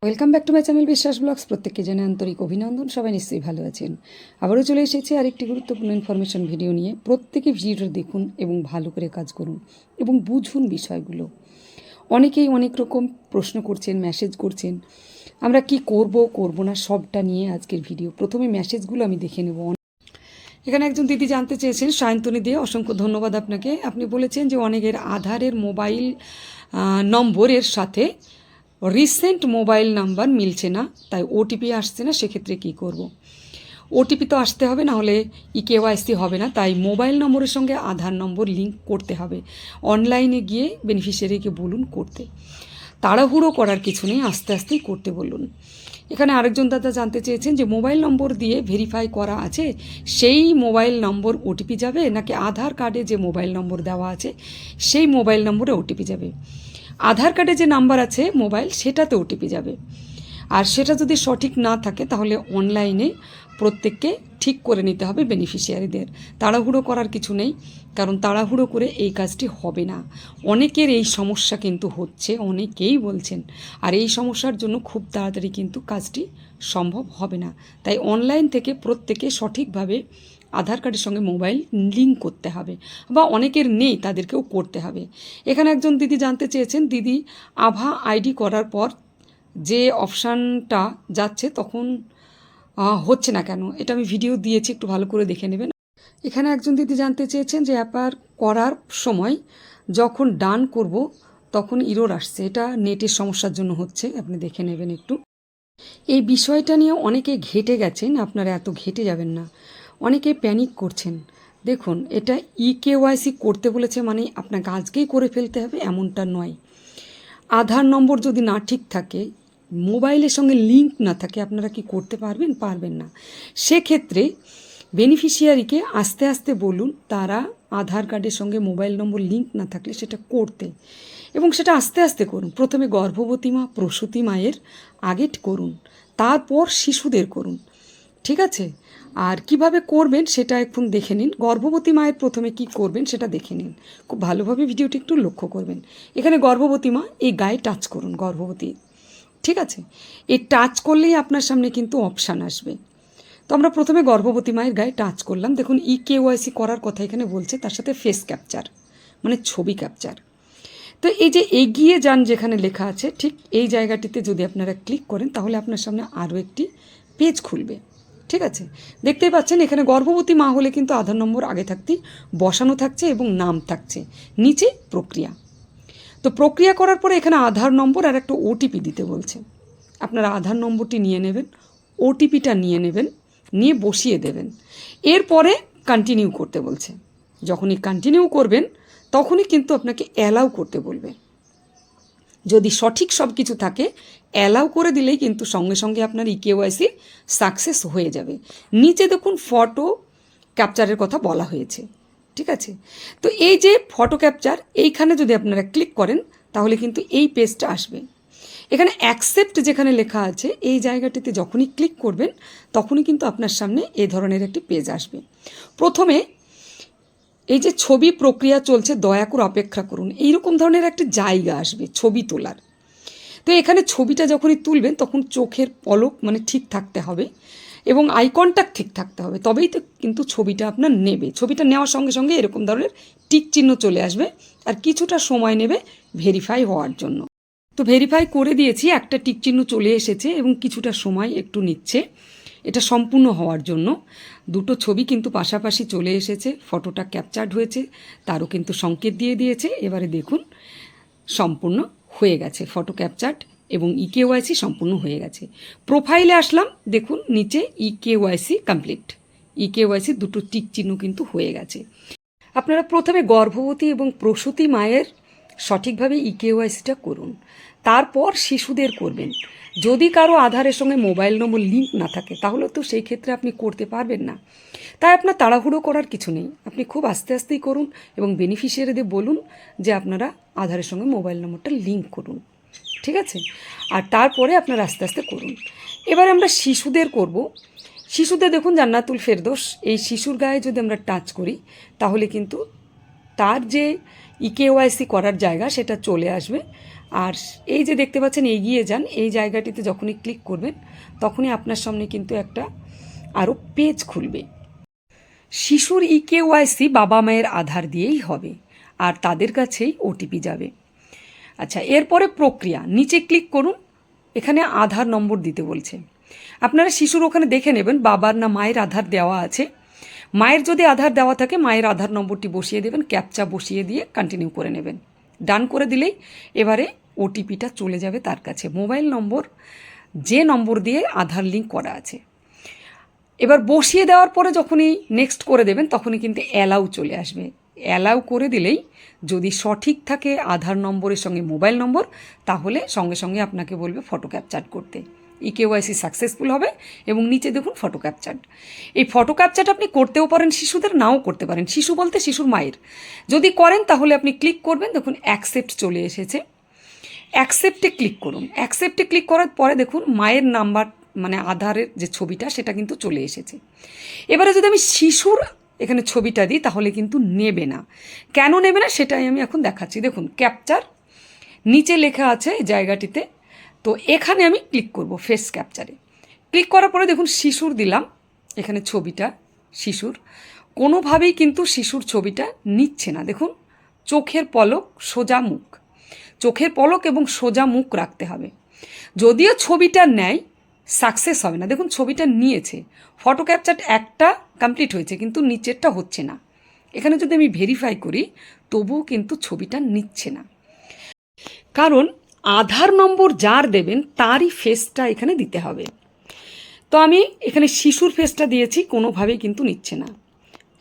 Welcome back to my channel বিশ্বাস blogs. প্রত্যেককে জানাই আন্তরিক অভিনন্দন। সবাই নিশ্চয়ই ভালো আছেন। আবারও চলে এসেছি আরেকটি গুরুত্বপূর্ণ ইনফরমেশন ভিডিও নিয়ে। প্রত্যেকে ভিডিওটা দেখুন এবং ভালো করে কাজ করুন এবং বুঝুন বিষয়গুলো। অনেকেই অনেক রকম প্রশ্ন করছেন, মেসেজ করছেন, আমরা কি করব না সবটা নিয়ে আজকের ভিডিও। প্রথমে মেসেজগুলো আমি দেখে নেব। এখানে একজন দিদি জানতে চেয়েছেন, সায়ন্তনী দিয়ে, অসংখ্য ধন্যবাদ আপনাকে। আপনি বলেছেন যে অনেকের আধারের মোবাইল নম্বরের সাথে রিসেন্ট মোবাইল নাম্বার মিলছে না, তাই ওটিপি আসছে না, সেক্ষেত্রে কী করব। ওটিপি তো আসতে হবে, না হলে ইকেওয়াইসি হবে না। তাই মোবাইল নম্বরের সঙ্গে আধার নম্বর লিঙ্ক করতে হবে। অনলাইনে গিয়ে বেনিফিশিয়ারিকে বলুন করতে, তাড়াহুড়ো করার কিছু নেই, আস্তে আস্তেই করতে বলুন। এখানে আরেকজন দাদা জানতে চেয়েছেন যে মোবাইল নম্বর দিয়ে ভেরিফাই করা আছে, সেই মোবাইল নম্বর ওটিপি যাবে, নাকি আধার কার্ডে যে মোবাইল নম্বর দেওয়া আছে সেই মোবাইল নম্বরে ওটিপি যাবে। আধার কার্ডে যে নাম্বার আছে মোবাইল, সেটাতে ওটিপি যাবে। আর সেটা যদি সঠিক না থাকে তাহলে অনলাইনে প্রত্যেককে ঠিক করে নিতে হবে বেনিফিশিয়ারিদের। তাড়াহুড়ো করার কিছু নেই, কারণ তাড়াহুড়ো করে এই কাজটি হবে না। অনেকের এই সমস্যা কিন্তু হচ্ছে, অনেকেই বলছেন, আর এই সমস্যার জন্য খুব তাড়াতাড়ি কিন্তু কাজটি সম্ভব হবে না। তাই অনলাইন থেকে প্রত্যেকে সঠিকভাবে আধার কার্ডের সঙ্গে মোবাইল লিঙ্ক করতে হবে, বা অনেকের নেই তাদেরকেও করতে হবে। এখানে একজন দিদি জানতে চেয়েছেন, দিদি আভা আইডি করার পর যে অপশানটা যাচ্ছে তখন হচ্ছে না কেন? এটা আমি ভিডিও দিয়েছি, একটু ভালো করে দেখে নেবেন। এখানে একজন দিদি জানতে চেয়েছেন যে অ্যাপার করার সময় যখন ডান করব তখন ইরোর আসছে, এটা নেটের সমস্যার জন্য হচ্ছে, আপনি দেখে নেবেন একটু। এই বিষয়টা নিয়ে অনেকে ঘেটে গেছেন, আপনারা এত ঘেটে যাবেন না। অনেকে প্যানিক করছেন। দেখুন, এটা ইকেওয়াইসি করতে বলেছে মানে আপনাকে আজকেই করে ফেলতে হবে এমনটা নয়। আধার নম্বর যদি না ঠিক থাকে, মোবাইলের সঙ্গে লিঙ্ক না থাকে, আপনারা কি করতে পারবেন? পারবেন না। সেক্ষেত্রে বেনিফিশিয়ারিকে আস্তে আস্তে বলুন তারা আধার কার্ডের সঙ্গে মোবাইল নম্বর লিঙ্ক না থাকলে সেটা করতে, এবং সেটা আস্তে আস্তে করুন। প্রথমে গর্ভবতী মা, প্রসূতি মায়ের আগে করুন, তারপর শিশুদের করুন, ঠিক আছে? আর কিভাবে করবেন সেটা এখন দেখে নিন। গর্ভবতী মায়ের প্রথমে কি করবেন সেটা দেখে নিন, খুব ভালোভাবে ভিডিওটি একটু লক্ষ্য করবেন। এখানে গর্ভবতী মা, এই গায়ে টাচ করুন গর্ভবতী, ঠিক আছে? এই টাচ করলেই আপনার সামনে কিন্তু অপশান আসবে। তো আমরা প্রথমে গর্ভবতী মায়ের গায়ে টাচ করলাম। দেখুন ইকেওয়াইসি করার কথা এখানে বলছে, তার সাথে ফেস ক্যাপচার মানে ছবি ক্যাপচার। তো এই যে এগিয়ে যান যেখানে লেখা আছে, ঠিক এই জায়গাটিতে যদি আপনারা ক্লিক করেন তাহলে আপনার সামনে আরও একটি পেজ খুলবে, ঠিক আছে? দেখতেই পাচ্ছেন এখানে গর্ভবতী মা হলে কিন্তু আধার নম্বর আগে থাকতেই বসানো থাকছে এবং নাম থাকছে, নিচে প্রক্রিয়া। তো প্রক্রিয়া করার পরে এখানে আধার নম্বর আর একটা ওটিপি দিতে বলছে। আপনারা আধার নম্বরটি নিয়ে নেবেন, ওটিপিটা নিয়ে নেবেন, নিয়ে বসিয়ে দেবেন। এরপরে কন্টিনিউ করতে বলছে। যখনই কন্টিনিউ করবেন তখনই কিন্তু আপনাকে অ্যালাউ করতে বলবে। যদি সঠিক সব কিছু থাকে, অ্যালাউ করে দিলেই কিন্তু সঙ্গে সঙ্গে আপনার ইকেওয়াইসি সাকসেস হয়ে যাবে। নিচে দেখুন ফটো ক্যাপচারের কথা বলা হয়েছে, ঠিক আছে? তো এই যে ফটো ক্যাপচার, এইখানে যদি আপনারা ক্লিক করেন তাহলে কিন্তু এই পেজটা আসবে। এখানে অ্যাকসেপ্ট যেখানে লেখা আছে এই জায়গাটিতে যখনই ক্লিক করবেন তখনই কিন্তু আপনার সামনে এই ধরনের একটি পেজ আসবে। প্রথমে এই যে ছবি প্রক্রিয়া চলছে, দয়া করে অপেক্ষা করুন, এইরকম ধরনের একটা জায়গা আসবে ছবি তোলার। তো এখানে ছবিটা যখনই তুলবেন তখন চোখের পলক মানে ঠিক থাকতে হবে এবং আই কন্ট্যাক্ট ঠিক থাকতে হবে, তবেই তো কিন্তু ছবিটা আপনার নেবে। ছবিটা নেওয়ার সঙ্গে সঙ্গে এরকম ধরনের টিক চিহ্ন চলে আসবে, আর কিছুটা সময় নেবে ভেরিফাই হওয়ার জন্য। তো ভেরিফাই করে দিয়েছি, একটা টিক চিহ্ন চলে এসেছে এবং কিছুটা সময় একটু নিচ্ছে এটা সম্পূর্ণ হওয়ার জন্য। দুটো ছবি কিন্তু পাশাপাশি চলে এসেছে, ফটোটা ক্যাপচার্ড হয়েছে, তারও কিন্তু সংকেত দিয়ে দিয়েছে। এবারে দেখুন সম্পূর্ণ হয়ে গেছে, ফটো ক্যাপচার্ড এবং ইকেওয়াইসি সম্পূর্ণ হয়ে গেছে। প্রোফাইলে আসলাম, দেখুন নিচে ইকেওয়াইসি কমপ্লিট, ইকেওয়াইসি দুটো টিক চিহ্ন কিন্তু হয়ে গেছে। আপনারা প্রথমে গর্ভবতী এবং প্রসূতি মায়ের সঠিকভাবে ইকেওয়াইসিটা করুন, তারপর শিশুদের করবেন। যদি কারো আধারের সঙ্গে মোবাইল নম্বর লিঙ্ক না থাকে তাহলে তো সেই ক্ষেত্রে আপনি করতে পারবেন না। তাই আপনার তাড়াহুড়ো করার কিছু নেই, আপনি খুব আস্তে আস্তেই করুন এবং বেনিফিশিয়ারিদের বলুন যে আপনারা আধারের সঙ্গে মোবাইল নম্বরটা লিঙ্ক করুন, ঠিক আছে? আর তারপরে আপনারা আস্তে আস্তে করুন। এবার আমরা শিশুদের করব। শিশুদের দেখুন জান্নাতুল ফেরদৌস, এই শিশুর গায়ে যদি আমরা টাচ করি তাহলে কিন্তু তার যে ইকেওয়াইসি করার জায়গা সেটা চলে আসবে। আর এই যে দেখতে পাচ্ছেন এগিয়ে যান, এই জায়গাটিতে যখনই ক্লিক করবেন তখনই আপনার সামনে কিন্তু একটা আরও পেজ খুলবে। শিশুর ইকেওয়াইসি বাবা মায়ের আধার দিয়েই হবে আর তাদের কাছেই ওটিপি যাবে। আচ্ছা, এরপরে প্রক্রিয়া, নিচে ক্লিক করুন, এখানে আধার নম্বর দিতে বলছে। আপনারা শিশুর ওখানে দেখে নেবেন বাবার না মায়ের আধার দেওয়া আছে। মায়ের যদি আধার দেওয়া থাকে মায়ের আধার নম্বরটি বসিয়ে দেবেন, ক্যাপচা বসিয়ে দিয়ে কন্টিনিউ করে নেবেন। ডান করে দিলেই এবারে ওটিপিটা চলে যাবে তার কাছে, মোবাইল নম্বর যে নম্বর দিয়ে আধার লিঙ্ক করা আছে। এবার বসিয়ে দেওয়ার পরে যখনই নেক্সট করে দেবেন তখনই কিন্তু অ্যালাউ চলে আসবে। অ্যালাউ করে দিলেই যদি সঠিক থাকে আধার নম্বরের সঙ্গে মোবাইল নম্বর, তাহলে সঙ্গে সঙ্গে আপনাকে বলবে ফটো ক্যাপচার করতে। ইকেওয়াইসি সাকসেসফুল হবে এবং নিচে দেখুন ফটো ক্যাপচার। এই ফটো ক্যাপচারটা আপনি করতেও পারেন শিশুদের, নাও করতে পারেন। শিশু বলতে শিশুর মায়ের যদি করেন তাহলে আপনি ক্লিক করবেন, দেখুন অ্যাকসেপ্ট চলে এসেছে। অ্যাকসেপ্টে ক্লিক করুন। অ্যাকসেপ্টে ক্লিক করার পরে দেখুন মায়ের নাম্বার মানে আধারের যে ছবিটা সেটা কিন্তু চলে এসেছে। এবারে যদি আমি শিশুর এখানে ছবিটা দিই তাহলে কিন্তু নেবে না। কেন নেবে না সেটাই আমি এখন দেখাচ্ছি। দেখুন ক্যাপচার নিচে লেখা আছে এই জায়গাটিতে, তো এখানে আমি ক্লিক করব ফেস ক্যাপচারে। ক্লিক করার পরে দেখুন শিশুর দিলাম, এখানে ছবিটা শিশুর, কোনোভাবেই কিন্তু শিশুর ছবিটা নিচ্ছে না। দেখুন চোখের পলক, সোজা মুখ, চোখের পলক এবং সোজা মুখ রাখতে হবে। যদিও ছবিটা নেয় সাকসেস হবে না। দেখুন ছবিটা নিয়েছে, ফটো ক্যাপচার একটা কমপ্লিট হয়েছে কিন্তু নিচেরটা হচ্ছে না। এখানে যদি আমি ভেরিফাই করি তবুও কিন্তু ছবিটা নিচ্ছে না, কারণ আধার নম্বর যার দেবেন তারই ফেসটা এখানে দিতে হবে। তো আমি এখানে শিশুর ফেসটা দিয়েছি, কোনোভাবেই কিন্তু নিচ্ছে না।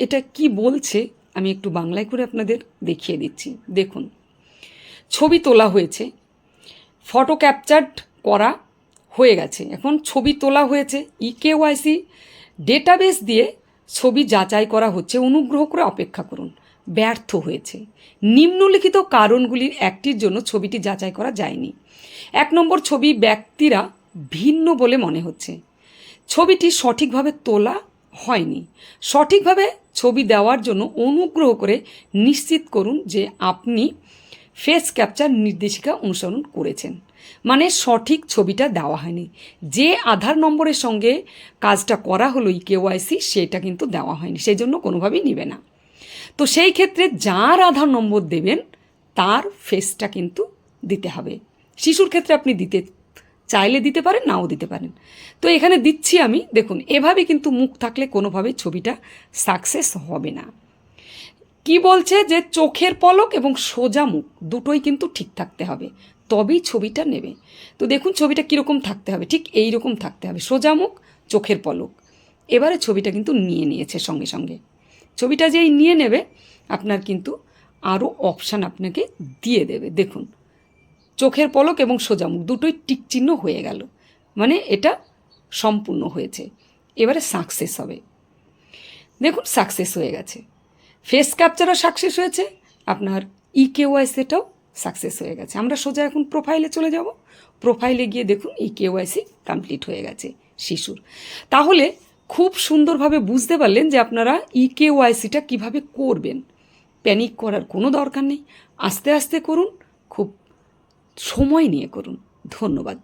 এটা কি বলছে আমি একটু বাংলায় করে আপনাদের দেখিয়ে দিচ্ছি। দেখুন ছবি তোলা হয়েছে, ফটো ক্যাপচার্ড করা হয়ে গেছে, এখন ছবি তোলা হয়েছে, ইকেওয়াইসি ডেটাবেস দিয়ে ছবি যাচাই করা হচ্ছে, অনুগ্রহ করে অপেক্ষা করুন, ব্যর্থ হয়েছে। নিম্নলিখিত কারণগুলির একটির জন্য ছবিটি যাচাই করা যায়নি। 1 নম্বর, ছবি ব্যক্তিরা ভিন্ন বলে মনে হচ্ছে, ছবিটি সঠিকভাবে তোলা হয়নি। সঠিকভাবে ছবি দেওয়ার জন্য অনুগ্রহ করে নিশ্চিত করুন যে আপনি ফেস ক্যাপচার নির্দেশিকা অনুসরণ করেছেন, মানে সঠিক ছবিটা দেওয়া হয়নি। যে আধার নম্বরের সঙ্গে কাজটা করা হলো ইকেওয়াইসি সেটা কিন্তু দেওয়া হয়নি, সেই জন্য কোনোভাবেই নেবে না। তো সেই ক্ষেত্রে যার আধার নম্বর দেবেন তার ফেসটা কিন্তু দিতে হবে। শিশুর ক্ষেত্রে আপনি দিতে চাইলে দিতে পারেন, নাও দিতে পারেন। তো এখানে দিচ্ছি আমি। দেখুন এভাবে কিন্তু মুখ থাকলে কোনোভাবেই ছবিটা সাকসেস হবে না। কি বলছে যে চোখের পলক এবং সোজা মুখ দুটোই কিন্তু ঠিক থাকতে হবে, তবেই ছবিটা নেবে। তো দেখুন ছবিটা কীরকম থাকতে হবে, ঠিক এই রকম থাকতে হবে, সোজা মুখ, চোখের পলক। এবারে ছবিটা কিন্তু নিয়ে নিয়েছে সঙ্গে সঙ্গে। ছবিটা যেই নিয়ে নেবে আপনার কিন্তু আরও অপশান আপনাকে দিয়ে দেবে। দেখুন চোখের পলক এবং সোজা মুখ দুটোই টিক চিহ্ন হয়ে গেল, মানে এটা সম্পূর্ণ হয়েছে। এবারে সাকসেস হবে। দেখুন সাকসেস হয়ে গেছে, ফেস ক্যাপচারও সাকসেস হয়েছে, আপনার ইকেওয়াইসিটাও সাকসেস হয়ে গেছে। আমরা সোজা এখন প্রোফাইলে চলে যাব। প্রোফাইলে গিয়ে দেখুন ইকেওয়াইসি কমপ্লিট হয়ে গেছে শিশুর। তাহলে খুব সুন্দরভাবে বুঝতে পারলেন যে আপনারা ইকেওয়াইসিটা কিভাবে করবেন। প্যানিক করার কোনো দরকার নেই, আস্তে আস্তে করুন, খুব সময় নিয়ে করুন। ধন্যবাদ।